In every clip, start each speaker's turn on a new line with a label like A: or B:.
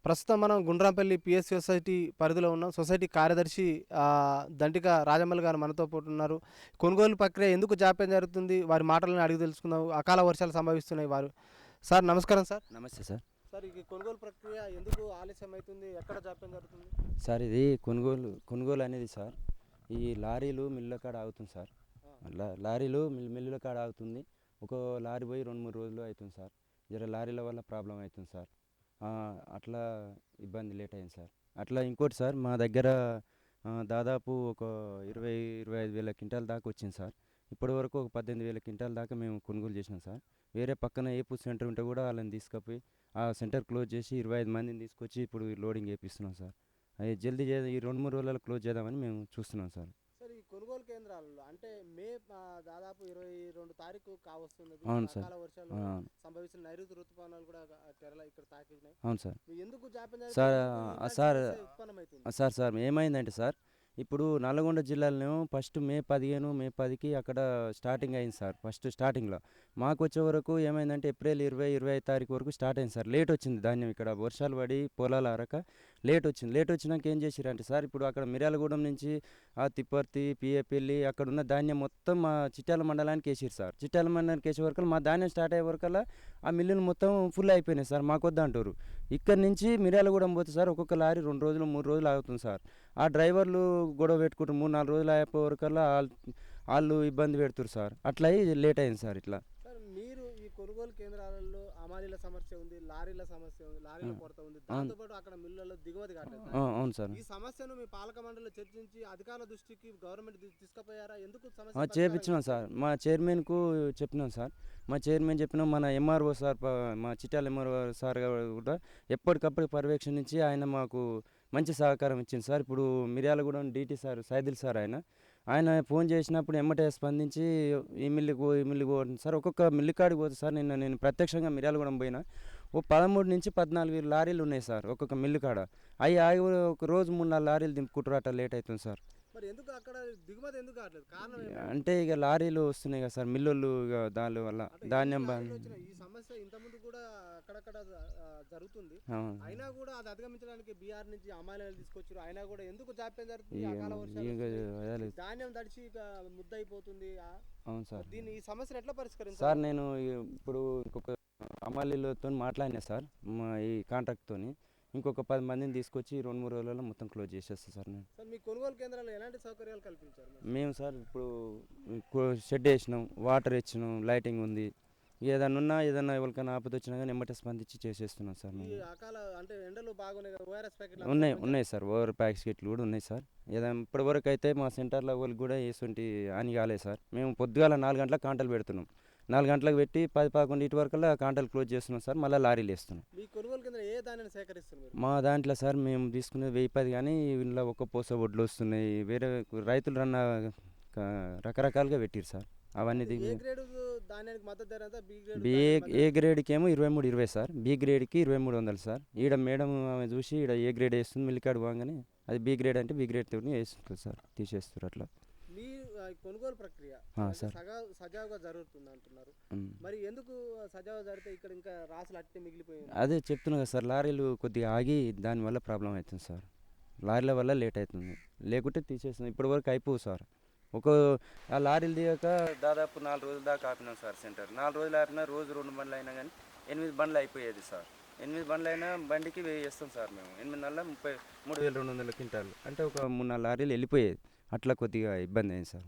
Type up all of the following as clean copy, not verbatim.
A: ప్రస్తుతం మనం Gundrampalli PS society పరిధిలో ఉన్నాం. సొసైటీ కార్యదర్శి దంటిక రాజమల్లి గారు మనతో పాటు ఉన్నారు. కొనుగోలు ప్రక్రియ ఎందుకు జాప్యం జరుగుతుంది? వారి మాటలను అడిగి తెలుసుకుందాం. అకాల వర్షాలు సంభవిస్తున్నాయి. సార్ నమస్కారం సార్.
B: నమస్తే సార్.
A: సార్ ఈ కొనుగోలు ప్రక్రియ ఎందుకు ఆలస్యం అవుతుంది? ఎక్కడ జాప్యం జరుగుతుంది?
B: సార్ ఇది కొనుగోలు అనేది సార్ ఈ లారీలు మిల్లుల కాడ ఆగుతుంది సార్. లారీలు మిల్లుల కాడ ఆగుతుంది. ఒక లారీ పోయి 2-3 రోజులు అవుతుంది సార్. లారీల వల్ల ప్రాబ్లం అవుతుంది సార్. అట్లా ఇబ్బంది లేట్ అయింది సార్. అట్లా ఇంకోటి సార్, మా దగ్గర దాదాపు ఒక 20-25 వేల క్వింటాల దాకా వచ్చింది సార్. ఇప్పటి వరకు ఒక 18 వేల క్వింటాల దాకా మేము కొనుగోలు చేసినాం సార్. వేరే పక్కన ఏపూ సెంటర్ ఉంటే కూడా వాళ్ళని తీసుకుపోయి ఆ సెంటర్ క్లోజ్ చేసి 25 మందిని తీసుకొచ్చి ఇప్పుడు లోడింగ్ చేపిస్తున్నాం సార్. అది జల్దీ ఈ 2-3 రోజులలో క్లోజ్ చేద్దామని మేము చూస్తున్నాం సార్.
A: సార్ ఈ కొనుగోలు కేంద్రాలలో అంటే దాదాపు 22 తారీఖు కావస్తున్నది.
B: అవును సార్.
A: అకాల వర్షాలు సంభవిస్తున్న నైరుతి ఋతుపవనాలు కూడా కేరళ ఇక్కడ తాకినాయి.
B: అవును సార్.
A: ఎందుకు జాప్యం
B: సార్ సార్
A: ఉత్పన్నమవుతుంది?
B: సార్ సార్ ఏమైందంటే సార్, ఇప్పుడు నల్గొండ జిల్లాలో ఫస్ట్ మే 15, మే 10కి అక్కడ స్టార్టింగ్ అయింది సార్. ఫస్ట్ స్టార్టింగ్లో మాకు వచ్చే వరకు ఏమైందంటే ఏప్రిల్ 20-25 తారీఖు వరకు స్టార్ట్ అయింది సార్. లేట్ వచ్చింది ధాన్యం. ఇక్కడ వర్షాలు పడి పొలాలు ఆరక లేట్ వచ్చింది. లేట్ వచ్చినాక ఏం చేసిరంటే సార్, ఇప్పుడు అక్కడ మిర్యాలగూడెం నుంచి ఆ తిప్పర్తి, పిఏపల్లి అక్కడ ఉన్న ధాన్యం మొత్తం మా చిట్యాల మండలానికి వేసిరు సార్. చిట్యాల మండలానికి వేసే వరకు మా ధాన్యం స్టార్ట్ అయ్యే వరకల్లా ఆ మిల్లులు మొత్తం ఫుల్ అయిపోయినాయి సార్. మాకొద్దు అంటారు. ఇక్కడ నుంచి మిర్యాలగూడెం పోతే సార్ ఒక్కొక్క లారీ 2 రోజులు 3 రోజులు ఆగుతుంది సార్. ఆ డ్రైవర్లు గొడవ పెట్టుకుంటారు. 3-4 రోజులు అయిపోయే వరకల్లా వాళ్ళు ఇబ్బంది పెడుతున్నారు సార్. అట్లా లేట్ అయింది సార్. ఇట్లా
A: సార్ మీరు ఈ కొనుగోలు కేంద్రాలలో అమాలీల సమస్య ఉంది, లారీల సమస్య ఉంది, లారీల కొరత ఉంది, దాంతోపాటు అక్కడ మిల్లులలో దిగుమతి కావట్లేదు.
B: అవును సార్.
A: ఈ సమస్యను మీ పాలక మండలిలో చర్చించి అధికారుల దృష్టికి గవర్నమెంట్ తీసుకుపోయారా? ఎందుకు సమస్య
B: చేపించినాం సార్. మా చైర్మన్కు చెప్పినాం సార్. మా చైర్మన్ చెప్పినాం. మన ఎంఆర్ఓ సార్, మా చిట్యాల ఎంఆర్ఓ సార్ కూడా ఎప్పటికప్పుడు పర్యవేక్షించి ఆయన మాకు మంచి సహకారం ఇచ్చింది సార్. ఇప్పుడు Miryalaguda DT sir Saidul sir ఆయన ఫోన్ చేసినప్పుడు ఎమ్మటే స్పందించి ఈ మిల్లుకు సార్. ఒక్కొక్క మిల్లు కాడికి పోతే సార్, నేను ప్రత్యక్షంగా మిర్యాలగూడెం పోయినా ఓ 13-14 లారీలు ఉన్నాయి సార్ ఒక్కొక్క మిల్లు కాడ. అవి ఆగి ఒక రోజు 3-4 లారీలు దింపుకుంటారు. అట్లా లేట్ అవుతుంది సార్.
A: మరి ఎందుకు అక్కడ దిగుమతి ఎందుకు కావట్లేదు? కారణం
B: అంటే ఇక లారీలు వస్తున్నాయి కదా సార్, మిల్లులు ఇక దాని వల్ల ధాన్యం
A: ఈ సమస్య ఇంతకుముందు కూడా అక్కడక్కడ జరుగుతుంది. అయినా కూడా అది అధిగమించడానికి బీఆర్ నుంచి అమ్మాయిలు తీసుకొచ్చారు. అయినా కూడా ఎందుకు జాప్యం జరుగుతుంది? అకాల వర్షాలు ధాన్యం తడిచి ఇక ముద్దయిపోతుంది.
B: అవును సార్.
A: దీన్ని ఈ సమస్యను ఎట్లా పరిష్కరించాలి
B: సార్? నేను ఇప్పుడు ఇంకొక అమ్మాయిలతో మాట్లాడినా సార్, ఈ కాంట్రాక్ట్తో ఇంకొక 10 మందిని తీసుకొచ్చి 2-3 రోజులలో మొత్తం క్లోజ్ చేసేస్తాను సార్. నేను
A: సార్ మీ కొనుగోలు కేంద్రాల్లో ఎలాంటి సౌకర్యాలు కల్పించారు
B: మేము సార్? ఇప్పుడు షెడ్ వేసినాం, వాటర్ ఇచ్చినాం, లైటింగ్ ఉంది. ఏదన్నా ఎవరికైనా ఆపద వచ్చినా కానీ ఎమ్మటే స్పందించి చేసేస్తున్నాం సార్.
A: అకాల అంటే ఎండలు బాగున్నాయి కదా, ఓఆర్ఎస్ ప్యాకెట్లు
B: ఉన్నాయి సార్. ఓవర్ ప్యాకెట్లు కూడా ఉన్నాయి సార్. ఇప్పటివరకు అయితే మా సెంటర్లో వాళ్ళకి కూడా వేసుంటి అని కాలేదు సార్. మేము పొద్దుగాల 4 గంటలకు కాంటలు పెడుతున్నాం. 4 గంటలకు పెట్టి 10-11 ఇటు వరకల్లా కాంటలు క్లోజ్ చేస్తున్నాం సార్. మళ్ళీ లారీలు వేస్తున్నాం.
A: మీ కొనుగోలు కేంద్రం ఏ ధాన్యాన్ని సేకరిస్తున్నారు?
B: మా దాంట్లో సార్ మేము తీసుకునేది 1010 కానీ ఇంట్లో ఒక్క పూస వడ్లు వస్తున్నాయి. వేరే రైతులు రకరకాలుగా పెట్టిరు సార్. అవన్నీ ఏ గ్రేడ్కి ఏమో 23-20 సార్. బి గ్రేడ్కి 2300 సార్. ఈడ మేడం ఆమె చూసి ఈడ ఏ గ్రేడ్ వేస్తుంది, మిల్లికాడు పోగానే అది బి గ్రేడ్ అంటే బి గ్రేడ్ తోటి వేస్తుంది సార్, తీసేస్తారు. అట్లా
A: మీ కొనుగోలు ప్రక్రియ సజావుగా జరుగుతుంది అంటున్నారు. మరి ఎందుకు సజావుగా జరిగితే ఇక్కడ ఇంకా రాసులు అట్టే మిగిలిపోయింది?
B: అదే చెప్తున్నా కదా సార్, లారీలు కొద్దిగా ఆగి దానివల్ల ప్రాబ్లం అవుతుంది సార్. లారీల వల్ల లేట్ అవుతుంది. లేకుంటే తీసేస్తుంది. ఇప్పటి వరకు అయిపోవు సార్. ఆ లారీలు దిగాక దాదాపు 4 రోజుల దాకా ఆపినాం సార్ సెంటర్. 4 రోజులు ఆపినా రోజు 2 బండ్లు అయినా కానీ 8 బండ్లు అయిపోయేది సార్. 8 బండ్లు అయినా బండికి 1000 వేస్తాం సార్ మేము. 8 33,200 క్వింటాలు అంటే ఒక 3-4 లారీలు వెళ్ళిపోయేది. అట్లా కొద్దిగా ఇబ్బంది అయింది సార్.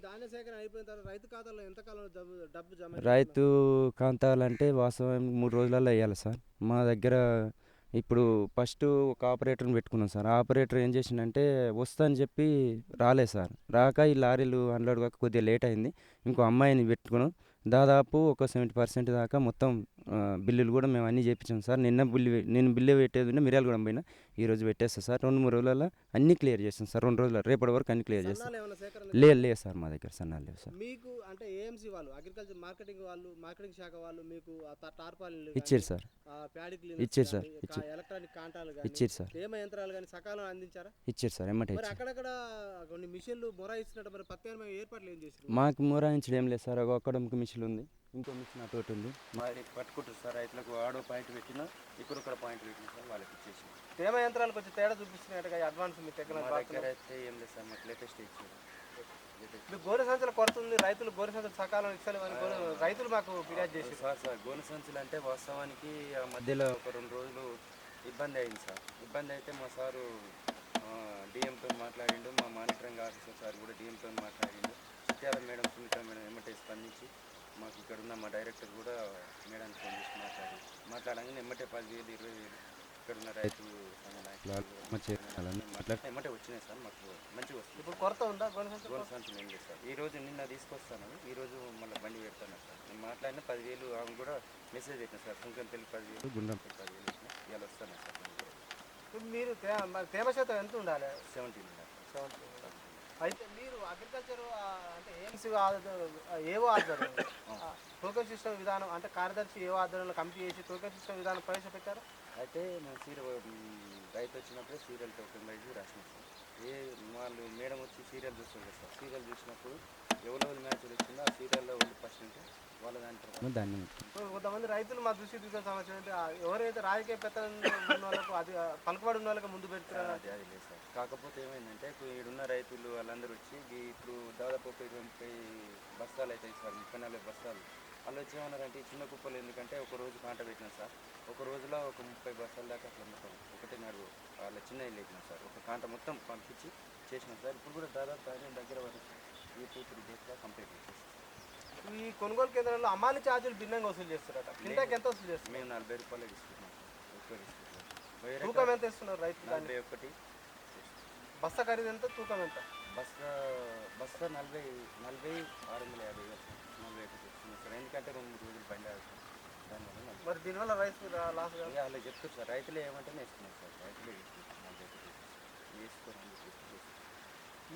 A: ధాన్య సేకరణ అయిపోయిన తర్వాత రైతు ఖాతాలో ఎంతకాలం డబ్బు జమ?
B: రైతు ఖాతాలంటే వాస్తవం 3 రోజులలో వేయాలి సార్. మా దగ్గర ఇప్పుడు ఫస్ట్ ఒక ఆపరేటర్ని పెట్టుకున్నాం సార్. ఆ ఆపరేటర్ ఏం చేసిండంటే వస్తా అని చెప్పి రాలేదు సార్. రాక ఈ లారీలు అన్లోడ్ కాక కొద్దిగా లేట్ అయింది. ఇంకో అమ్మాయిని పెట్టుకున్నాం. దాదాపు ఒక 70% దాకా మొత్తం బిల్లులు కూడా మేము అన్నీ చేయించాం సార్. నేను బిల్లు పెట్టేది ఉంటే మిర్యాలగూడెం పోయినా ఈరోజు పెట్టేస్తా సార్. 2-3 రోజులలో అన్నీ క్లియర్ చేస్తాం సార్. 2 రోజులు రేపటి వరకు అన్నీ క్లియర్ చేస్తాం. లేదు సార్, మా దగ్గర సన్నాలు లేవు సార్.
A: మీకు అంటే ఏఎంసీ వాళ్ళు, అగ్రికల్చర్ మార్కెటింగ్ శాఖ వాళ్ళు మీకు టార్పాలిన్లు
B: ఇచ్చారు సార్. ఇచ్చారు సార్.
A: ఎలక్ట్రానిక్ కాంటాలు
B: ఇచ్చారు సార్.
A: తేమ యంత్రాలు కానీ సకాలం అందించారా?
B: ఇచ్చారు సార్. ఎమ్మటే
A: అక్కడక్కడ కొన్ని మిషన్లు మొరాయిస్తున్నట్టు మరి ప్రత్యేకమైన ఏర్పాట్లు ఏం చేశారు?
B: మాకు మొరాయించడం ఏం లేదు సార్. అక్కడ మిషన్ ఉంది. ఇంకో మిషన్ అటు ఒకటి ఉంది మరి పట్టుకుంటారు సార్ రైతులకు ఆడో పాయింట్ పెట్టినా ఇక్కడ పాయింట్ పెట్టినా సార్ వాళ్ళకి ఇచ్చేసి
A: తేమ యంత్రాలు కొంచెం తేడా చూపిస్తున్నాయి అడ్వాన్స్ మీ
B: మా
A: టెక్నాలజీ
B: దగ్గర అయితే ఏం లేదు సార్ మాకు లేటెస్ట్ ఇచ్చారు.
A: మీకు గోనె సంచుల కొరత ఉంది, రైతులు గోనె సంచులు సకాలం ఇస్తారు అని రైతులు మాకు ఫిర్యాదు చేసి
B: సార్ గోనె సంచులు అంటే వాస్తవానికి ఆ మధ్యలో ఒక 2 రోజులు ఇబ్బంది అయింది సార్. ఇబ్బంది అయితే మా సారు డిఎంతో మాట్లాడిండు, మా మానిటరింగ్ ఆఫీసర్ సార్ కూడా డిఎంతో మాట్లాడిండు. చిట్యాల మేడం, సునీత మేడం ఎమ్మటే స్పందించి మాకు ఇక్కడ ఉన్న మా డైరెక్టర్ కూడా మేడానికి ఫోన్ చేసి మాట్లాడంగానే ఎమ్మటే 10,000 20,000 ఇక్కడ ఉన్న రైతు సంఘ నాయకులు మాట్లాడితే ఎమ్మటే వచ్చినాయి సార్. మాకు మంచిగా వస్తుంది.
A: ఇప్పుడు కొరత ఉందా గోనె సంచులు?
B: గోనె సంచులు ఏం లేదు సార్. నిన్న తీసుకొస్తాను, ఈరోజు మళ్ళీ బండి పెడతాను సార్. నేను మాట్లాడిన 10,000 ఆమె కూడా మెసేజ్ పెట్టిన సార్. సుంకం తెలిసి 10,000 గుండం 10,000 వచ్చిన ఇవాళ వస్తాను సార్.
A: ఇప్పుడు మీరు మరి తేమ శాతం ఎంత ఉండాలి?
B: 17 ఉండాలి.
A: అయితే మీరు అగ్రికల్చర్ అంటే ఏఎంసీ ఏవో ఆధ్వర్యం టోకెన్ సిస్టమ్ విధానం అంటే కార్యదర్శి ఏవో ఆధ్వర్యంలో కమిటీ చేసి టోకెన్ సిస్టమ్ విధానం ప్రవేశపెట్టారు.
B: అయితే మేము రైతు వచ్చినప్పుడే సీరియల్ టోకెన్ వైజ్ రాసినాం సార్. వాళ్ళు మేడం వచ్చి సీరియల్ చూస్తారు కదా సార్. సీరియల్ చూసినప్పుడు ఎవరెవరు మ్యాచ్లు వచ్చిందో ఆ సీరియల్లో వాళ్ళు ఫస్ట్ ఉంటే వాళ్ళ దాని
A: కొంతమంది రైతులు మా దృష్టి తీసుకునే సమస్య అంటే ఎవరైతే రాజకీయ పెత్తనం ఉన్న వాళ్ళకు అది పలుకుబడి ఉన్న వాళ్ళకి ముందు పెడుతున్నారు.
B: అది లేదు సార్. కాకపోతే ఏమైందంటే ఇప్పుడు ఈడున్న రైతులు వాళ్ళందరూ వచ్చి ఇప్పుడు దాదాపు 30 బస్తాలు అవుతాయి సార్, 30-40 బస్తాలు. వాళ్ళు వచ్చి ఏమన్నారంటే ఈ చిన్న కుప్పలు ఎందుకంటే ఒక రోజు కాంట పెట్టినాం సార్. ఒక రోజులో ఒక 30 బస్తాల దాకా అట్లా మొత్తం ఒకటి నడువు వాళ్ళ చిన్న ఇల్లు పెట్టినాం సార్. ఒక కాంట మొత్తం పంపించి చేసినాం సార్. ఇప్పుడు కూడా దాదాపు దగ్గర వరకు ఈ 2-3 డేస్లో కంప్లీట్ చేసేస్తాం.
A: ఈ కొనుగోలు కేంద్రాల్లో అమ్మాలి ఛార్జీలు భిన్నంగా వసూలు చేస్తారట. క్వింటాకి ఎంత వసూలు చేస్తారు?
B: మేము 40 రూపాయలు తీసుకుంటున్నాం సార్. ఎక్కువ తీసుకుంటున్నాం.
A: తూకం ఎంత ఇస్తున్నారు రైతు?
B: 41.
A: బస్తా ఖరీదు ఎంత, తూకం ఎంత?
B: బస్తా 40 650 41 సార్. ఎందుకంటే 2-3 రోజులు బండి ఆడుతుంది దానివల్ల.
A: మరి దీనివల్ల రైతు లాస్ కాదు?
B: అలా చెప్తారు సార్. రైతులు ఏమంటేనే ఇస్తున్నారు సార్. రైతులే వేసుకోరండి.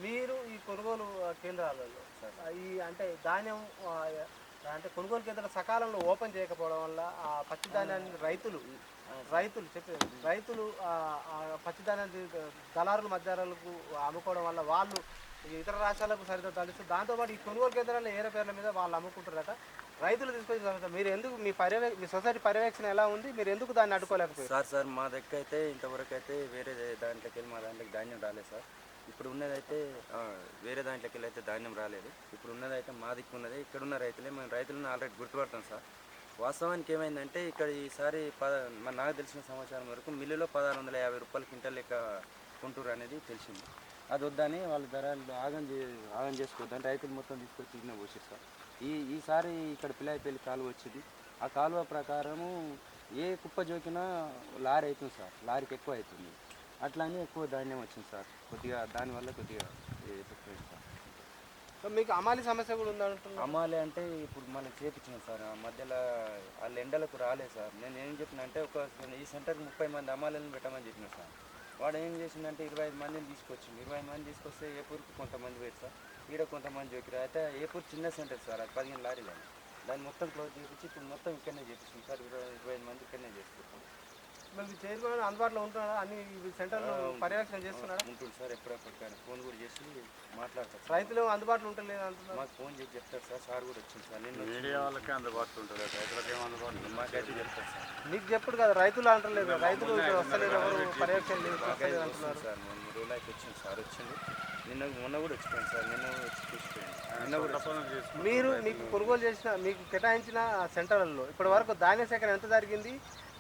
A: మీరు ఈ కొనుగోలు కేంద్రాలలో ఈ అంటే ధాన్యం అంటే కొనుగోలు కేంద్రాలు సకాలంలో ఓపెన్ చేయకపోవడం వల్ల ఆ పచ్చి ధాన్యాన్ని రైతులు పచ్చి ధాన్యాన్ని దళారులు మధ్యారాలకు అమ్ముకోవడం వల్ల వాళ్ళు ఇతర రాష్ట్రాలకు సరిగ్గా తలిస్తూ దాంతోపాటు ఈ కొనుగోలు కేంద్రాలను ఏరే పేర్ల మీద వాళ్ళు అమ్ముకుంటారట. రైతులు తీసుకొచ్చిన మీరు ఎందుకు మీ సొసైటీ పర్యవేక్షణ ఎలా ఉంది? మీరు ఎందుకు దాన్ని అడ్డుకోలేకపోయారు?
B: సార్ మా దగ్గర అయితే ఇంతవరకు అయితే వేరే దాంట్లోకి వెళ్ళి మా దాంట్లోకి ధాన్యం రాలేదు సార్. ఇప్పుడు ఉన్నదైతే వేరే దాంట్లోకి వెళ్ళి అయితే ధాన్యం రాలేదు. ఇప్పుడు ఉన్నదైతే మా దిక్కు ఉన్నది. ఇక్కడ ఉన్న రైతులే, మేము రైతులను ఆల్రెడీ గుర్తుపడతాం సార్. వాస్తవానికి ఏమైందంటే ఇక్కడ ఈసారి నాకు తెలిసిన సమాచారం వరకు మిల్లులో 1650 రూపాయల క్వింటల్ లెక్క కొంటూరు అనేది తెలిసింది. అది వద్దని వాళ్ళ ధరలు ఆగం చేసుకోవద్దని రైతులు మొత్తం తీసుకొచ్చి ఇగ్న పోసారు సార్. ఈసారి ఇక్కడ పిల్లాయిపల్లి కాలువ వచ్చింది. ఆ కాలువ ప్రకారము ఏ కుప్ప జోకినా లారీ అవుతుంది సార్. లారీకి ఎక్కువ అవుతుంది. అట్లానే ఎక్కువ ధాన్యం వచ్చింది సార్. కొద్దిగా దానివల్ల కొద్దిగా ఎఫెక్ట్ అయింది సార్.
A: మీకు అమాలి సమస్య కూడా ఉందంటున్నారు.
B: అమ్మాలి అంటే ఇప్పుడు మనం చేపించినాం సార్. ఆ మధ్యలో వాళ్ళు ఎండలకు రాలేదు సార్. నేను ఏం చెప్పిన అంటే ఈ సెంటర్కి 30 మంది అమ్మాయిలను పెట్టమని చెప్పిన సార్. వాడు ఏం చేసిందంటే 25 మందిని తీసుకొచ్చింది. 20 మంది తీసుకొస్తే ఏపూర్కి కొంతమంది పోయారు సార్. ఈడ కొంతమంది జోకిరు. అయితే ఏపూర్ చిన్న సెంటర్ సార్, అది 15 లారీలు. దాన్ని మొత్తం క్లోజ్ చేయించి ఇప్పుడు మొత్తం ఇక్కడనే చేపిస్తుంది సార్. 25 మంది ఇక్కడనే చేస్తున్నాం.
A: మరి చైర్మన్ అందుబాటులో ఉంటున్నారా? అన్ని సెంటర్లు పర్యవేక్షణ చేస్తున్నారా?
B: ఉంటుంది సార్. ఎప్పుడప్పటికైనా ఫోన్ కూడా చేసి మాట్లాడతారు.
A: రైతులు అందుబాటులో ఉంటలేదు అంటున్నారు.
B: మాకు ఫోన్ చేసి చెప్తారు సార్. సార్ కూడా వచ్చింది సార్. నేను
C: మీడియా వాళ్ళకి అందుబాటులో ఉంటుంది, రైతులకి ఏం అందుబాటులో
B: మాకైతే చెప్తారు సార్.
A: మీకు చెప్పుడు కదా, రైతులు అంటలేదు. రైతులు వస్తలేదు, ఎవరు పర్యవేక్షణ లేదు అంటున్నారు
B: సార్. 3 రోజులు అయితే వచ్చింది సార్. వచ్చింది మొన్న కూడా వచ్చిపోయింది సార్. నిన్న వచ్చి చూసిపోయింది.
A: మీరు మీకు కొనుగోలు చేసిన మీకు కేటాయించిన సెంటర్లలో ఇప్పటి వరకు ధాన్య సేకరణ ఎంత జరిగింది?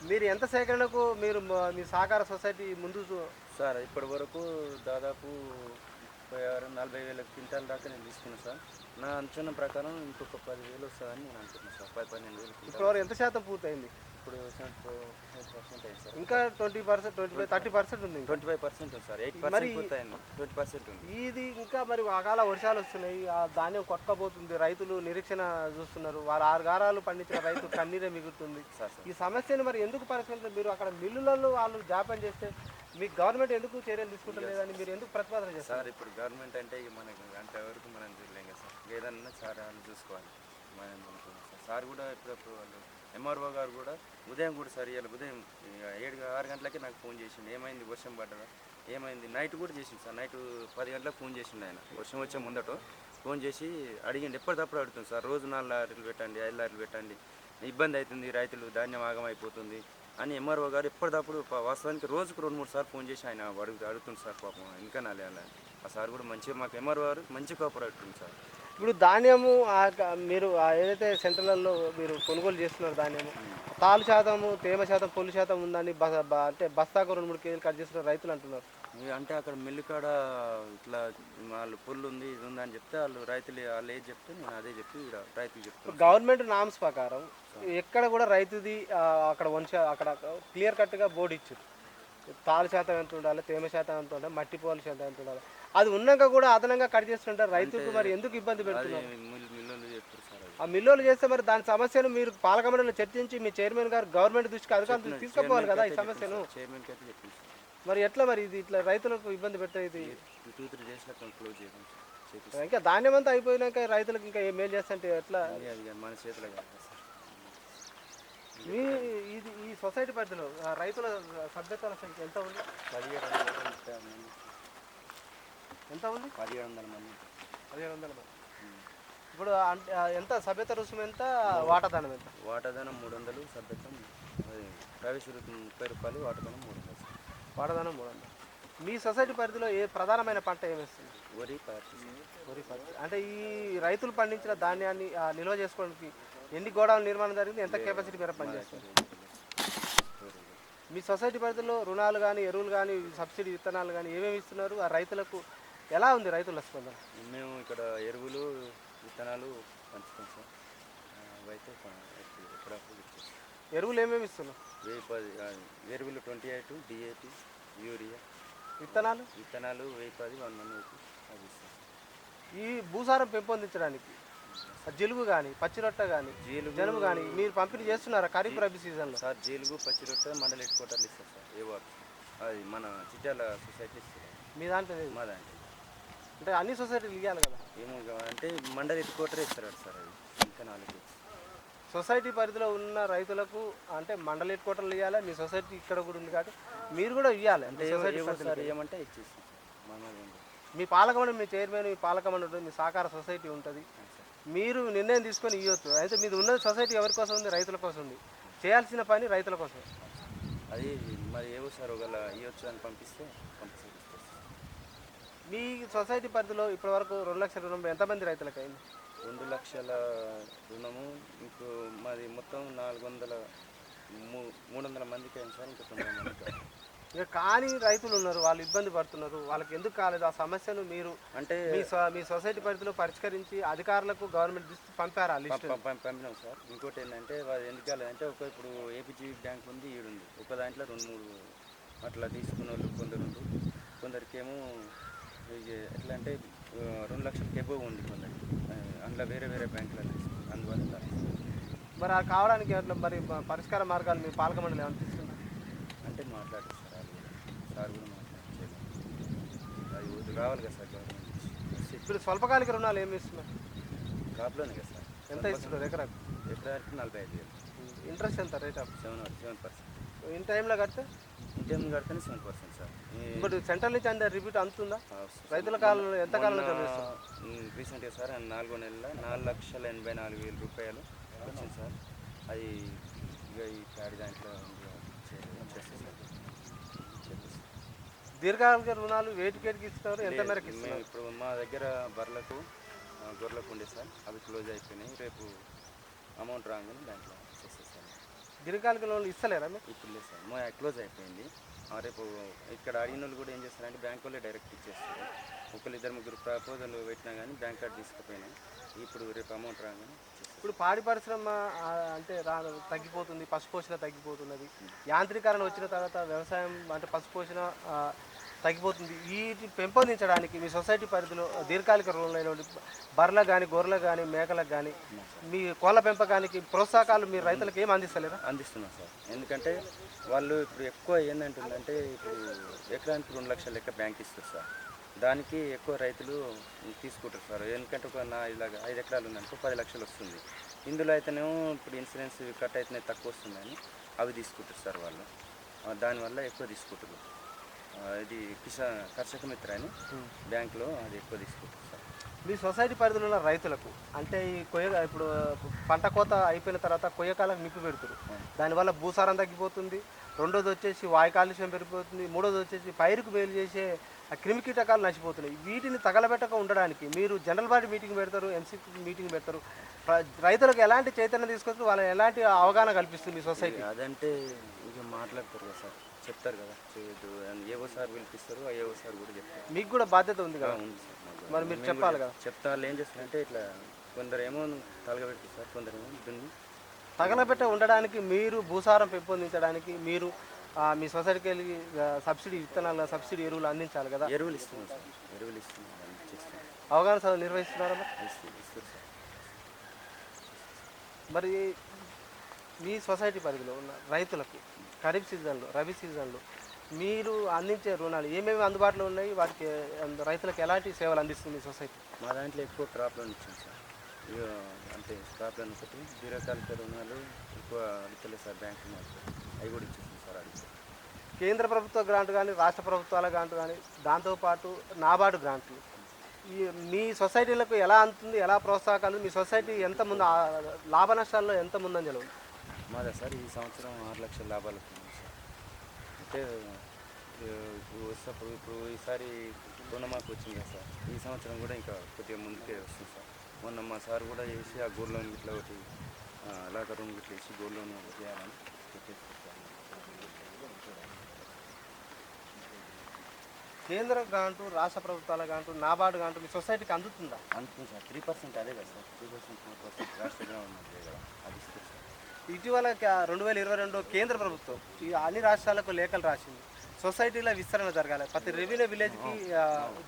A: మీరు ఎంత సేకరణకు మీరు మీ సహకార సొసైటీ ముందు
B: సార్? ఇప్పటి వరకు దాదాపు 40,000 క్వింటాల దాకా నేను తీసుకున్నాను సార్. నా అంచనా ప్రకారం ఇంకొక 10,000 వస్తుందని నేను అనుకుంటున్నాను సార్. 10-12,000.
A: ఇప్పటివరకు ఎంత శాతం పూర్తయింది?
B: ఇప్పుడు 7% అయింది సార్.
A: ఇంకా 20%, 30% ఉంది.
B: 25% ఉంది సార్. 8% పూర్తయింది, 20% ఉంది.
A: ఇది ఇంకా మరి అకాల వర్షాలు వస్తున్నాయి, ఆ ధాన్యం కొట్టకపోతుంది, రైతులు నిరీక్షణ చూస్తున్నారు. వారు 6 గారాలు పండించిన రైతు కన్నీరే మిగులుతుంది. ఈ సమస్యను మరి ఎందుకు పరిష్కరించారు? మీరు అక్కడ మిల్లులలో వాళ్ళు జాప్యం చేస్తే మీకు గవర్నమెంట్ ఎందుకు చర్యలు తీసుకుంటలేదని మీరు ఎందుకు ప్రతిపాదన చేస్తారు?
B: సార్ ఇప్పుడు గవర్నమెంట్ అంటే ఇక మనకి అంతవరకు మనం చూడలేం కదా సార్. ఏదన్నా సార్ వాళ్ళు చూసుకోవాలి. మనం అనుకున్నాం సార్. సార్ కూడా ఎప్పుడప్పుడు వాళ్ళు ఎంఆర్ఓ గారు కూడా ఉదయం కూడా సార్ ఇవాళ ఉదయం 6 గంటలకి నాకు ఫోన్ చేసిండు. ఏమైంది, వర్షం పడ్డదా, ఏమైంది? నైట్ కూడా చేసిండు సార్. నైట్ 10 గంటలకు ఫోన్ చేసిండు ఆయన. వర్షం వచ్చే ముందట ఫోన్ చేసి అడిగిండు, ఎప్పటికప్పుడు అడుగుతుంది సార్, రోజు 4 లారీలు పెట్టండి, 5 లారీలు పెట్టండి, ఇబ్బంది అవుతుంది, రైతులు ధాన్యం ఆగమైపోతుంది అని ఎంఆర్ఓ గారు ఎప్పటికప్పుడు వాస్తవానికి రోజుకు 2-3 సార్లు ఫోన్ చేసి ఆయన అడుగుతుంది సార్. పాపం ఇంకా నాలే అలా ఆ సార్ కూడా మంచిగా మాకు ఎంఆర్ఓ గారు మంచి కోఆపరేట్ ఉంది సార్.
A: ఇప్పుడు ధాన్యము మీరు ఏదైతే సెంటర్లలో మీరు కొనుగోలు చేస్తున్నారు ధాన్యము, తాలు శాతము, తేమ శాతం, పొల్లు శాతం ఉందని అంటే బస్తాకు 2-3 కేజీలు కట్ చేస్తున్నారు రైతులు అంటున్నారు.
B: అంటే అక్కడ మిల్లు కాడ ఇట్లా వాళ్ళు పుల్లు ఉంది ఇది ఉంది అని చెప్తే రైతులు వాళ్ళు ఏది చెప్తే నేను అదే చెప్పి రైతులు చెప్తాను.
A: గవర్నమెంట్ నామ్స్ ప్రకారం ఎక్కడ కూడా రైతుది అక్కడ అక్కడ క్లియర్ కట్గా బోర్డు ఇచ్చారు, తాలు శాతం ఎంత ఉండాలి, తేమ శాతం ఎంత ఉండాలి, మట్టి పోల శాతం ఎంత ఉండాలి. అది ఉన్నాక కూడా అదనంగా కట్ చేస్తుంటారు రైతులకు. మరి ఎందుకు ఇబ్బంది పెడుతున్నారు?
B: మిల్లు చెప్తారు సార్.
A: ఆ మిల్లులు చేస్తే మరి దాని సమస్యను మీరు పాలక మండలిలో చర్చించి మీ చైర్మన్ గారు గవర్నమెంట్ దృష్టికి అధికారులు తీసుకుపోవాలి కదా ఈ సమస్యను.
B: చైర్మన్కి అయితే చెప్పింది సార్.
A: మరి ఎట్లా మరి ఇది ఇట్లా రైతులకు ఇబ్బంది పెట్టేది?
B: 2-3 డేస్లో క్లోజ్ చేయడం
A: ఇంకా ధాన్యం అంతా అయిపోయినాక రైతులకు ఇంకా ఏం మేలు చేస్తుంటే ఎట్లా?
B: మన చేతిలో కాదు సార్.
A: మీ ఈ సొసైటీ పరిధిలో రైతుల సభ్యతల సంఖ్య ఎంత ఉంది?
B: 1700 మంది.
A: ఎంత ఉంది?
B: 1700 మంది.
A: 1700 మంది. ఇప్పుడు ఎంత సభ్యత రుసుము, ఎంత వాటాదానం ఎంత?
B: వాటాదానం 300, సభ్యతం ప్రవేశ రుసుము 30 రూపాయలు, వాటాదానం 300.
A: వాటాదానం 300. మీ సొసైటీ పరిధిలో ఏ ప్రధానమైన పంట ఏమేస్తుంది?
B: వరి పత్తి.
A: వరి పత్తి. అంటే ఈ రైతులు పండించిన ధాన్యాన్ని నిల్వ చేసుకోవడానికి ఎన్ని గోడౌన్ల నిర్మాణం జరిగింది, ఎంత కెపాసిటీ మేర పనిచేస్తుంది? మీ సొసైటీ పరిధిలో రుణాలు కానీ, ఎరువులు కానీ, సబ్సిడీ విత్తనాలు కానీ ఏమేమి ఇస్తున్నారు? ఆ రైతులకు ఎలా ఉంది రైతుల స్పందన?
B: మేము ఇక్కడ ఎరువులు విత్తనాలు పంచుతాం సార్. అయితే
A: ఎరువులు ఏమేమి ఇస్తున్నాం?
B: ఎరువులు 28, DAP, యూరియా.
A: విత్తనాలు
B: 1010, 110 అది ఇస్తాం.
A: ఈ భూసారం పెంపొందించడానికి జిలుగు కానీ, పచ్చిరొట్ట కానీ, జనుము కానీ మీరు పంపిణీ చేస్తున్నారా ఖరీఫ్ రబీ సీజన్లో?
B: సార్ జీలుగు, పచ్చిరొట్ట మండల హెడ్ క్వార్టర్లు ఇస్తారు సార్. అది మన చిట్యాల సొసైటీ ఇస్తారు.
A: మీ దాంట్లో
B: మా దాంట్లో
A: అంటే అన్ని సొసైటీలు ఇవ్వాలి కదా?
B: ఏమో అంటే మండల హెడ్ క్వార్టర్ ఇస్తారు సార్. అది ఇంకా 4
A: సొసైటీ పరిధిలో ఉన్న రైతులకు అంటే మండల హెడ్ క్వార్టర్లు ఇవ్వాలి. మీ సొసైటీ ఇక్కడ కూడా ఉంది కాబట్టి మీరు కూడా ఇవ్వాలి. అంటే
B: ఏమంటే ఇచ్చేస్తాం.
A: మీ పాలక మండలి, మీ చైర్మన్, మీ పాలక మండలి, మీ సహకార సొసైటీ ఉంటుంది. మీరు నిర్ణయం తీసుకొని ఇవ్వచ్చు. అయితే మీది ఉన్న సొసైటీ ఎవరి కోసం ఉంది? రైతుల కోసం ఉంది. చేయాల్సిన పని రైతుల కోసం.
B: అది మరి ఏవో సార్ ఒకవేళ ఇవ్వచ్చు అని పంపిస్తే
A: మీ సొసైటీ పరిధిలో ఇప్పటివరకు 2 లక్షల రుణం ఎంతమంది రైతులకు అయింది?
B: 2 లక్షల రుణము ఇంకో మాది మొత్తం 300 మందికి అయింది సార్. ఇంకా 90 మందికి.
A: ఇక కానీ రైతులు ఉన్నారు, వాళ్ళు ఇబ్బంది పడుతున్నారు. వాళ్ళకి ఎందుకు కాలేదు? ఆ సమస్యను మీరు అంటే మీ సొసైటీ పరిధిలో పరిష్కరించి అధికారులకు గవర్నమెంట్ దృష్టి పంపారా?
B: పంపినాం సార్. ఇంకోటి ఏంటంటే వాళ్ళు ఎందుకు కాలేదంటే ఇప్పుడు ఏపీజీ బ్యాంక్ ఉంది, ఈడుంది. ఒక దాంట్లో 2-3 అట్లా తీసుకున్న వాళ్ళు కొందరికేమో ఎట్లా అంటే 2 లక్షలకి ఎబో ఉంది కొందరికి. అందులో వేరే బ్యాంకులలో తీసుకుంది. అందువల్ల
A: మరి అది కావడానికి అట్లా మరి పరిష్కార మార్గాలు మీ పాలక మండలి ఏమైనా తీసుకున్నారు
B: అంటే మాట్లాడారు సార్ కూడా మాట్లాడారు. అది రావాలి కదా సార్ గవర్నమెంట్.
A: ఇప్పుడు స్వల్పకాలిక రుణాలు ఏమి ఇస్తున్నారు?
B: కాపులోనే కదా సార్.
A: ఎంత ఇస్తున్నారు? ఎకరాకి
B: 45,000.
A: ఇంట్రెస్ట్ ఎంత? Rate of
B: 7%.
A: ఇన్ టైంలో కడితే?
B: ఇన్ టైంలో కడితేనే 7% సార్.
A: ఇప్పుడు సెంట్రల్ నుంచి అంతే రిపీట్ అందుతుందా? రైతుల కాలంలో ఎంత కాలంలో
B: రీసెంట్గా సార్ 4వ నెలలో 4,84,000 రూపాయలు వచ్చింది సార్. అది ఇక ఈ ప్యాడ్ దాంట్లో
A: దీర్ఘకాలిక రుణాలు వేటికేటికి ఇస్తున్నారు? ఎంత మేరకు ఇస్తున్నారు?
B: ఇప్పుడు మా దగ్గర బర్రెలకు గొర్రెలకు ఉండే సార్, అవి క్లోజ్ అయిపోయినాయి. రేపు అమౌంట్ రాగానే దాంట్లో చేసేస్తాను.
A: దీర్ఘకాలిక లోన్లు ఇస్తలేరా మీరు?
B: ఇప్పుడు లేదు సార్, మా క్లోజ్ అయిపోయింది. రేపు ఇక్కడ అడిగిన వాళ్ళు కూడా ఏం చేస్తారంటే బ్యాంక్ వాళ్ళే డైరెక్ట్ ఇచ్చేస్తారు. 1-2-3 ప్రపోజల్ పెట్టినా కానీ బ్యాంక్ కార్డు తీసుకుపోయినాయి. ఇప్పుడు రేపు అమౌంట్ రాగానే.
A: ఇప్పుడు పాడి పరిశ్రమ అంటే తగ్గిపోతుంది, పశుపోషణ తగ్గిపోతున్నది. యాంత్రీకరణ వచ్చిన తర్వాత వ్యవసాయం అంటే పశుపోషణ తగ్గిపోతుంది. వీటి పెంపొందించడానికి మీ సొసైటీ పరిధిలో దీర్ఘకాలిక రుణాలు బర్రెలకు కానీ, గొర్రెలకు కానీ, మేకలకు కానీ, మీ కోళ్ళ పెంపకానికి ప్రోత్సాహకాలు మీరు రైతులకు ఏం అందిస్తలేరా?
B: అందిస్తున్నాం సార్. ఎందుకంటే వాళ్ళు ఇప్పుడు ఎక్కువ ఏంటంటుందంటే ఇప్పుడు ఎకరానికి 2 లక్షల లెక్క బ్యాంక్ ఇస్తారు సార్. దానికి ఎక్కువ రైతులు తీసుకుంటారు సార్. ఎందుకంటే ఒక 5 ఎకరాలు ఉందనుకో 10 లక్షలు వస్తుంది. ఇందులో అయితేనేమో ఇప్పుడు ఇన్సూరెన్స్ కట్ అయితేనే తక్కువ వస్తుందని అవి తీసుకుంటారు సార్ వాళ్ళు. దానివల్ల ఎక్కువ తీసుకుంటారు. ఇది కర్షక మిత్ర అని బ్యాంకులో అది ఎక్కువ తీసుకుంటారు సార్.
A: మీ సొసైటీ పరిధిలో ఉన్న రైతులకు అంటే ఈ ఇప్పుడు పంట కోత అయిపోయిన తర్వాత కొయ్యకాలకు నిప్పు పెడుతురు, దానివల్ల భూసారం తగ్గిపోతుంది. రెండోది వచ్చేసి వాయు కాలుష్యం పెరిగిపోతుంది. మూడోది వచ్చేసి పైరుకు మేలు చేసే ఆ క్రిమి కీటకాలు నశిపోతున్నాయి. వీటిని తగలబెట్టక ఉండడానికి మీరు జనరల్ బాడీ మీటింగ్ పెడతారు, ఎంసీ మీటింగ్ పెడతారు, రైతులకు ఎలాంటి చైతన్యం తీసుకొస్తారు, వాళ్ళని ఎలాంటి అవగాహన కల్పిస్తుంది మీ సొసైటీ?
B: అదంటే ఇక మాట్లాడతారు కదా సార్, చెప్తారు కదా చేయొద్దు అని ఏవో సార్ పిలిపిస్తారు, ఆ ఏవో సార్ కూడా చెప్తారు.
A: మీకు కూడా బాధ్యత ఉంది కదా,
B: ఉంది సార్ మాకు.
A: మరి మీరు చెప్పాలి కదా.
B: చెప్తా వాళ్ళు ఏం చేస్తారంటే ఇట్లా కొందరేమో తలగబెడతారు సార్, కొందరేమో దున్ని
A: తగలబెట్ట ఉండడానికి మీరు భూసారం పెంపొందించడానికి మీరు మీ సొసైటీకి వెళ్ళి సబ్సిడీ విత్తనాలు సబ్సిడీ ఎరువులు అందించాలి కదా.
B: ఎరువులు ఇస్తున్నాం సార్, ఎరువులు ఇస్తున్నాం, చేస్తాం.
A: అవగాహన సభలు నిర్వహిస్తున్నారా?
B: ఇస్తారు సార్.
A: మరి మీ సొసైటీ పరిధిలో ఉన్న రైతులకు ఖరీఫ్ సీజన్లో రబీ సీజన్లో మీరు అందించే రుణాలు ఏమేమి అందుబాటులో ఉన్నాయి, వాటికి రైతులకు ఎలాంటి సేవలు అందిస్తుంది మీ సొసైటీ?
B: మా దాంట్లో ఎక్కువ క్రాప్ లోన్ ఇచ్చాం సార్. ఇక అంటే క్రాప్ లోన్ ఒకటి, దీర్ఘకాలిక రుణాలు ఎక్కువ అడుగుతలేదు సార్ బ్యాంకు మాకు, అవి కూడా ఇచ్చేసాం సార్. అడిగితే
A: కేంద్ర ప్రభుత్వ గ్రాంట్ కానీ రాష్ట్ర ప్రభుత్వాల గ్రాంట్ కానీ దాంతోపాటు నాబార్డు గ్రాంట్లు ఈ మీ సొసైటీలకు ఎలా అందుతుంది, ఎలా ప్రోత్సాహకాలు, మీ సొసైటీ ఎంత ముందు లాభ నష్టాల్లో ఎంత ముందంజలో ఉంది?
B: మాదా సార్ ఈ సంవత్సరం 6 లక్షల లాభాలు వచ్చింది సార్. అంటే ఇప్పుడు ఈసారి రుణమాకు వచ్చింది కదా సార్, ఈ సంవత్సరం కూడా ఇంకా కొద్దిగా ముందుకే వస్తుంది సార్. మొన్న మా సార్ కూడా చేసి ఆ గోల్డ్ లోన్ ఇట్లా ఒకటి లాకర్ రూమ్ ఇట్లా వేసి గోల్డ్ లోన్ చేయాలని చెప్పేసి
A: కేంద్ర గ్రాంటు రాష్ట్ర ప్రభుత్వాల గ్రాంటు నాబార్డు గ్రాంటు మీ సొసైటీకి అందుతుందా?
B: అందుతుంది సార్. 3% అదే కదా సార్, 3%, 4% రాష్ట్రంగా ఉన్నది కదా, అది ఇస్తుంది సార్.
A: ఇటీవల 2022 కేంద్ర ప్రభుత్వం ఈ అన్ని రాష్ట్రాలకు లేఖలు రాసింది, సొసైటీల విస్తరణ జరగాలి, ప్రతి రెవెన్యూ విలేజ్కి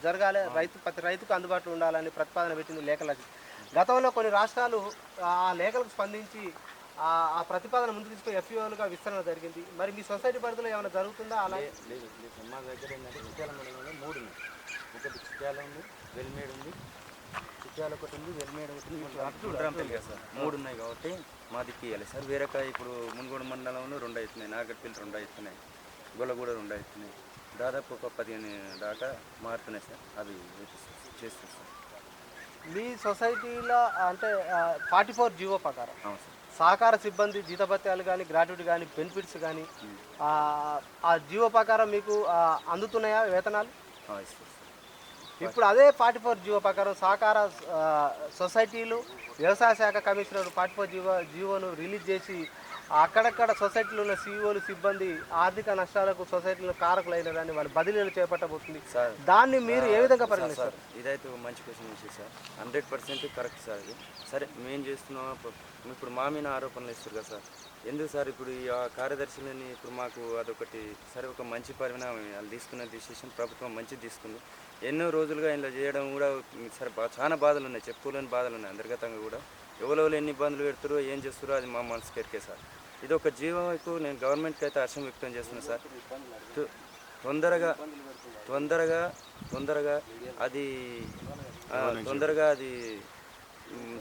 A: జరగాలి, ప్రతి రైతుకు అందుబాటులో ఉండాలని ప్రతిపాదన పెట్టింది, లేఖలు రాసింది. గతంలో కొన్ని రాష్ట్రాలు ఆ లేఖలకు స్పందించి ఆ ప్రతిపాదన ముందు తీసుకుని ఎఫ్ఈఓలుగా విస్తరణ జరిగింది. మరి మీ సొసైటీ పరిధిలో ఏమైనా జరుగుతుందా? అలా
B: లేదు మా దగ్గర ఏంటంటే చిట్యాల మండలంలో 3 ఉన్నాయి. ఒకటి చిట్యాల ఉంది, వెల్మేడ్ ఉంది, చిట్యాల ఒకటి ఉంది, వెల్మేడ్ ఒకటి ఉంది కదా సార్. 3 ఉన్నాయి కాబట్టి మాది ఇవ్వాలి సార్. వేరే ఇప్పుడు మున్గోడు మండలంలో 2 అవుతున్నాయి, నాగర్పల్లి 2 అవుతున్నాయి, గొల్లగూడ 2 అవుతున్నాయి, దాదాపు ఒక 15 దాకా మారుతున్నాయి సార్. అవి చేస్తాం సార్.
A: మీ సొసైటీలో అంటే 44 జీవో ప్రకారం
B: అవును సార్,
A: సహకార సిబ్బంది జీతభత్యాలు కానీ గ్రాట్యుటీ కానీ బెనిఫిట్స్ కానీ ఆ జీవో ప్రకారం మీకు అందుతున్నాయా వేతనాలు? ఇప్పుడు అదే 44 జీవో ప్రకారం సహకార సొసైటీలు వ్యవసాయ శాఖ కమిషనర్ 44 జీవోను రిలీజ్ చేసి అక్కడక్కడ సొసైటీలో ఉన్న సీఈఓలు సిబ్బంది ఆర్థిక నష్టాలకు సొసైటీలో కారకులైనదని వాళ్ళ బదిలీలు చేపట్టబోతుంది. దాన్ని మీరు ఏ విధంగా పరిగణిస్తారు?
B: ఇదైతే మంచి క్వశ్చన్ విషయం సార్, 100% కరెక్ట్ సార్. అది సరే మేము చేస్తున్నాం. ఇప్పుడు మా మీద ఆరోపణలు ఇస్తారు కదా సార్, ఎందుకు సార్ ఇప్పుడు ఈ కార్యదర్శులని ఇప్పుడు మాకు అదొకటి సరే ఒక మంచి పరిణామం, వాళ్ళు తీసుకున్న డిసిషన్ ప్రభుత్వం మంచిది తీసుకుంది. ఎన్నో రోజులుగా ఇలా చేయడం కూడా సరే చాలా బాధలు ఉన్నాయి, చెప్పుకోలేని బాధలు ఉన్నాయి. అంతర్గతంగా కూడా ఎవరెవరు ఎన్ని ఇబ్బందులు పెడతారో ఏం చేస్తారో అది మా మనసుకి ఎరికే సార్. ఇది ఒక జీవోకు నేను గవర్నమెంట్కి అయితే హర్షం వ్యక్తం చేస్తున్నాను సార్. తొందరగా అది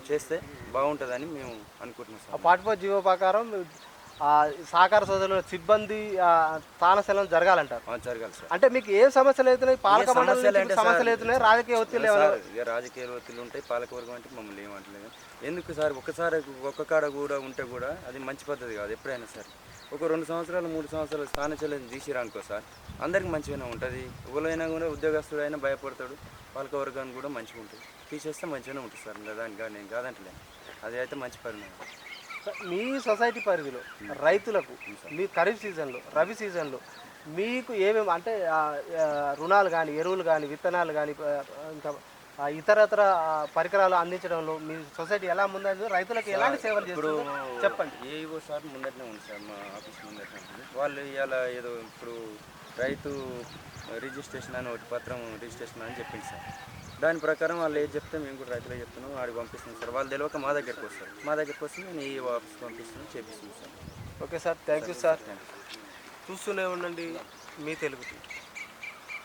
B: చేస్తే బాగుంటుందని మేము అనుకుంటున్నాం సార్.
A: 44 జీవో ప్రకారం సహకార సోదరుల సిబ్బంది స్థానశలం జరగాలంటారు.
B: జరగాలి సార్.
A: అంటే మీకు ఏం సమస్యలు అవుతున్నాయి? పాలక మండలి సమస్యలు అవుతున్నాయి, రాజకీయ ఒత్తిళ్ళు
B: రాజకీయ ఒత్తిళ్ళు ఉంటాయి, పాలకవర్గం అంటే మమ్మల్ని ఏమంటలేదు. ఎందుకు సార్ ఒక్కసారి ఒక్క కాడ కూడా ఉంటే కూడా అది మంచి పద్ధతి కాదు. ఎప్పుడైనా సరే ఒక 2 సంవత్సరాలు 3 సంవత్సరాలు స్థానచలం తీసిరానుకో సార్, అందరికి మంచిగానే ఉంటుంది. ఎవరైనా కూడా ఉద్యోగస్తుడు అయినా భయపడతాడు, పాలకవర్గానికి కూడా మంచిగా ఉంటుంది. తీసేస్తే మంచిగానే ఉంటుంది సార్. దానికి నేను కాదంటలేను, అది అయితే మంచి పరిణామం.
A: మీ సొసైటీ పరిధిలో రైతులకు మీ ఖరీఫ్ సీజన్లో రబీ సీజన్లో మీకు ఏమేమి అంటే రుణాలు కానీ ఎరువులు కానీ విత్తనాలు కానీ ఇంకా ఇతరత్ర పరికరాలు అందించడంలో మీ సొసైటీ ఎలా ముందు రైతులకు ఎలాంటి సేవలు చేస్తుందో చెప్పండి.
B: ఏవో సార్ ముందటనే ఉంది సార్, మా ఆఫీస్ ముందటనే ఉంది. వాళ్ళు ఇలా ఏదో ఇప్పుడు రైతు రిజిస్ట్రేషన్ అని ఒకటి పత్రం రిజిస్ట్రేషన్ అని చెప్పింది సార్. దాని ప్రకారం వాళ్ళు ఏది చెప్తే మేము కూడా రైతులే చెప్తున్నాం, ఆడికి పంపిస్తున్నాం సార్. వాళ్ళు తెలియక మా దగ్గరికి వస్తారు, మా దగ్గరికి వస్తే నేను ఈ ఆఫీస్కి పంపిస్తున్నాను, చేపిస్తున్నాను sir.
A: Okay sir, thank you sir. చూస్తూనే ఉండండి మీ తెలుగు.